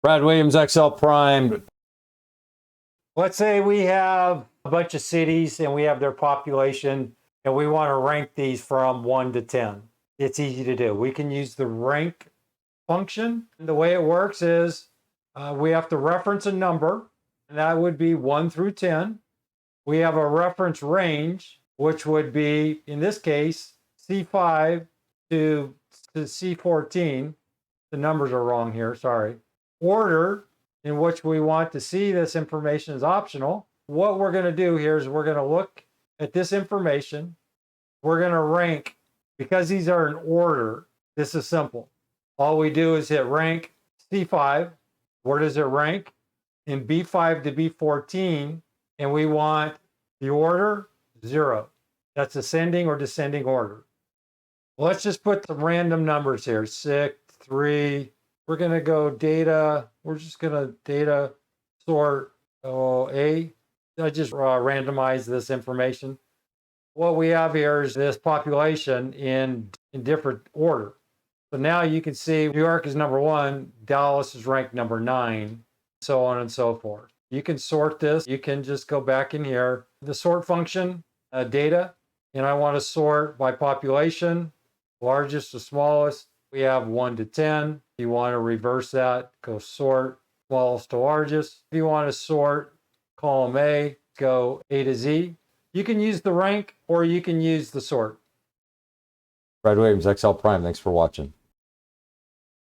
Brad Williams, XL Prime. Let's say we have a bunch of cities and we have their population and we want to rank these from 1 to 10. It's easy to do. We can use the rank function. The way it works is we have to reference a number, and that would be 1 through 10. We have a reference range, which would be, in this case, C5 to C14. The numbers are wrong here, sorry. Order in which we want to see this information is optional. What we're going to do here is we're going to look at this information. We're going to rank, because these are in order, this is simple. All we do is hit rank C5. Where does it rank? In B5 to B14, and we want the order 0. That's ascending or descending order. Let's just put some random numbers here. 6, 3. We're going to go data. We're just going to data sort A. I just randomize this information. What we have here is this population in different order. So now you can see New York is number 1, Dallas is ranked number 9, so on and so forth. You can sort this. You can just go back in here. The sort function, data, and I want to sort by population, largest to smallest. We have 1 to 10. If you want to reverse that, go sort smallest to largest. If you want to sort column A, go A to Z. You can use the rank or you can use the sort. Brad Williams, XL Prime. Thanks for watching.